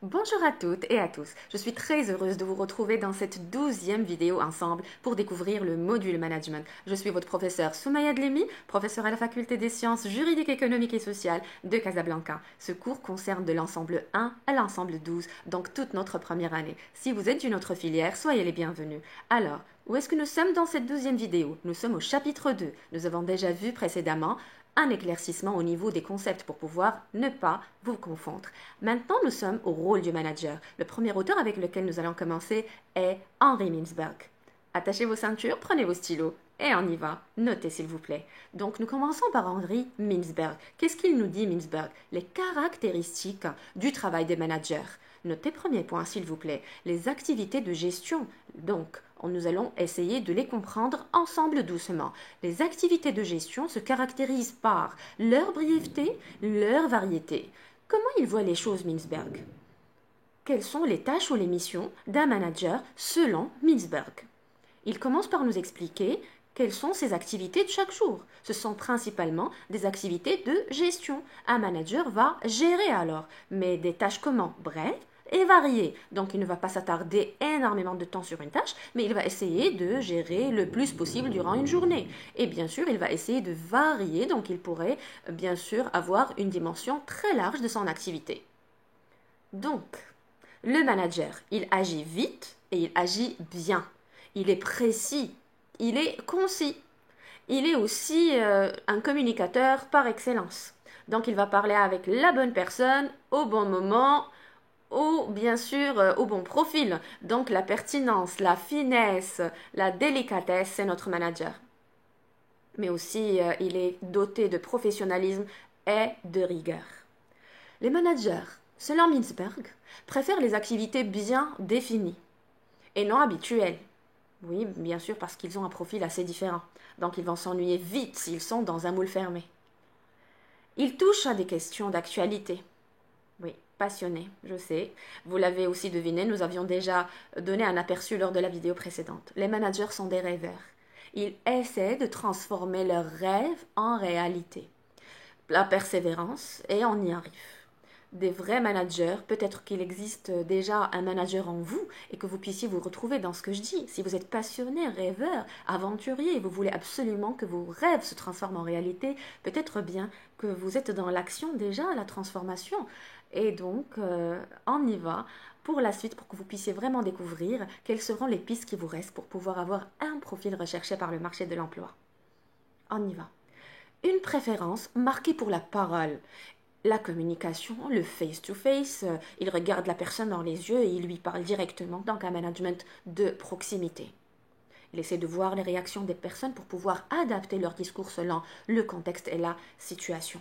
Bonjour à toutes et à tous, je suis très heureuse de vous retrouver dans cette 12e vidéo ensemble pour découvrir le module management. Je suis votre professeur Soumaya Dlemi, professeure à la faculté des sciences juridiques, économiques et sociales de Casablanca. Ce cours concerne de l'ensemble 1 à l'ensemble 12, donc toute notre première année. Si vous êtes d'une autre filière, soyez les bienvenus. Alors, où est-ce que nous sommes dans cette 12e vidéo? Nous sommes au chapitre 2. Nous avons déjà vu précédemment un éclaircissement au niveau des concepts pour pouvoir ne pas vous confondre. Maintenant, nous sommes au rôle du manager. Le premier auteur avec lequel nous allons commencer est Henry Mintzberg. Attachez vos ceintures, prenez vos stylos et on y va. Notez s'il vous plaît. Donc nous commençons par Henry Mintzberg. Qu'est-ce qu'il nous dit Mintzberg? Les caractéristiques du travail des managers. Notez premier point s'il vous plaît. Les activités de gestion. Donc nous allons essayer de les comprendre ensemble doucement. Les activités de gestion se caractérisent par leur brièveté, leur variété. Comment il voit les choses, Mintzberg? Quelles sont les tâches ou les missions d'un manager selon Mintzberg? Il commence par nous expliquer quelles sont ses activités de chaque jour. Ce sont principalement des activités de gestion. Un manager va gérer alors, mais des tâches comment? Bref, et variées. Donc il ne va pas s'attarder énormément de temps sur une tâche, mais il va essayer de gérer le plus possible durant une journée. Et bien sûr, il va essayer de varier, donc il pourrait bien sûr avoir une dimension très large de son activité. Donc, le manager, il agit vite et il agit bien. Il est précis, il est concis. Il est aussi un communicateur par excellence. Donc il va parler avec la bonne personne au bon moment, ou bien sûr au bon profil. Donc la pertinence, la finesse, la délicatesse, c'est notre manager. Mais aussi il est doté de professionnalisme et de rigueur. Les managers, selon Mintzberg, préfèrent les activités bien définies et non habituelles. Oui, bien sûr, parce qu'ils ont un profil assez différent. Donc ils vont s'ennuyer vite s'ils sont dans un moule fermé. Ils touchent à des questions d'actualité. Oui, passionné, je sais. Vous l'avez aussi deviné, nous avions déjà donné un aperçu lors de la vidéo précédente. Les managers sont des rêveurs. Ils essaient de transformer leurs rêves en réalité. La persévérance, et on y arrive. Des vrais managers, peut-être qu'il existe déjà un manager en vous et que vous puissiez vous retrouver dans ce que je dis. Si vous êtes passionné, rêveur, aventurier, et vous voulez absolument que vos rêves se transforment en réalité, peut-être bien que vous êtes dans l'action déjà, la transformation. Et donc, on y va pour la suite, pour que vous puissiez vraiment découvrir quelles seront les pistes qui vous restent pour pouvoir avoir un profil recherché par le marché de l'emploi. On y va. Une préférence marquée pour la parole. La communication, le face-to-face, il regarde la personne dans les yeux et il lui parle directement, donc un management de proximité. Il essaie de voir les réactions des personnes pour pouvoir adapter leur discours selon le contexte et la situation.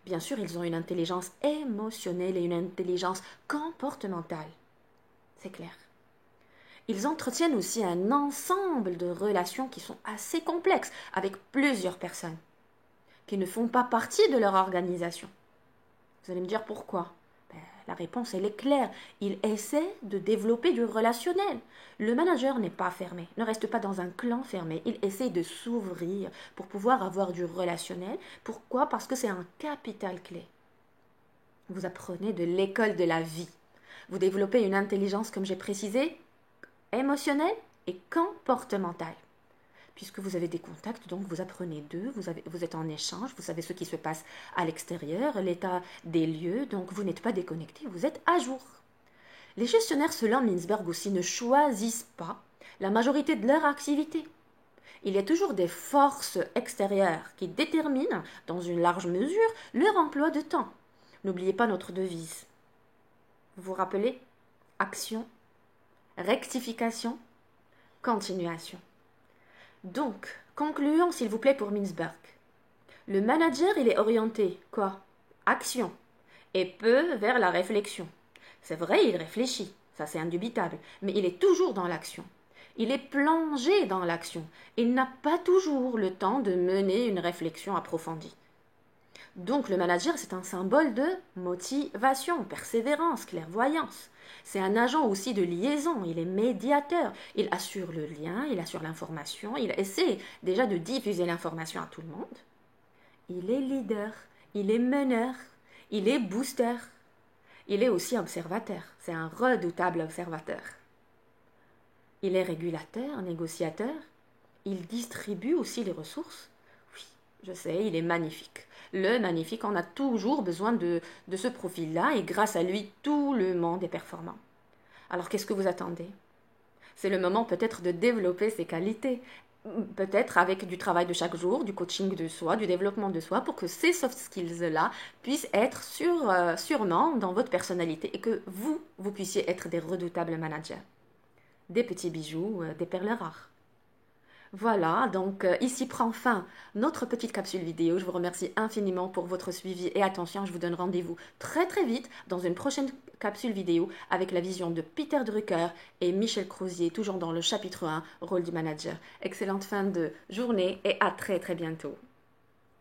Bien sûr, ils ont une intelligence émotionnelle et une intelligence comportementale. C'est clair. Ils entretiennent aussi un ensemble de relations qui sont assez complexes avec plusieurs personnes qui ne font pas partie de leur organisation. Vous allez me dire pourquoi? La réponse, elle est claire. Il essaie de développer du relationnel. Le manager n'est pas fermé, ne reste pas dans un clan fermé. Il essaie de s'ouvrir pour pouvoir avoir du relationnel. Pourquoi? Parce que c'est un capital clé. Vous apprenez de l'école de la vie. Vous développez une intelligence, comme j'ai précisé, émotionnelle et comportementale. Puisque vous avez des contacts, donc vous apprenez d'eux, vous êtes en échange, vous savez ce qui se passe à l'extérieur, l'état des lieux, donc vous n'êtes pas déconnecté, vous êtes à jour. Les gestionnaires, selon Mintzberg aussi, ne choisissent pas la majorité de leur activité. Il y a toujours des forces extérieures qui déterminent, dans une large mesure, leur emploi de temps. N'oubliez pas notre devise. Vous vous rappelez? Action, rectification, continuation. Donc, concluons s'il vous plaît pour Mintzberg. Le manager, il est orienté, quoi? Action. Et peu vers la réflexion. C'est vrai, il réfléchit, ça c'est indubitable, mais il est toujours dans l'action. Il est plongé dans l'action. Il n'a pas toujours le temps de mener une réflexion approfondie. Donc le manager, c'est un symbole de motivation, persévérance, clairvoyance. C'est un agent aussi de liaison, il est médiateur, il assure le lien, il assure l'information, il essaie déjà de diffuser l'information à tout le monde. Il est leader, il est meneur, il est booster. Il est aussi observateur. C'est un redoutable observateur. Il est régulateur, négociateur. Il distribue aussi les ressources. Oui, je sais, il est magnifique. Le magnifique, on a toujours besoin de ce profil-là et grâce à lui, tout le monde est performant. Alors, qu'est-ce que vous attendez? C'est le moment peut-être de développer ses qualités, peut-être avec du travail de chaque jour, du coaching de soi, du développement de soi, pour que ces soft skills-là puissent être sûrement dans votre personnalité et que vous puissiez être des redoutables managers. Des petits bijoux, des perles rares. Voilà, donc ici prend fin notre petite capsule vidéo. Je vous remercie infiniment pour votre suivi et attention, je vous donne rendez-vous très très vite dans une prochaine capsule vidéo avec la vision de Peter Drucker et Michel Crozier, toujours dans le chapitre 1, rôle du manager. Excellente fin de journée et à très très bientôt.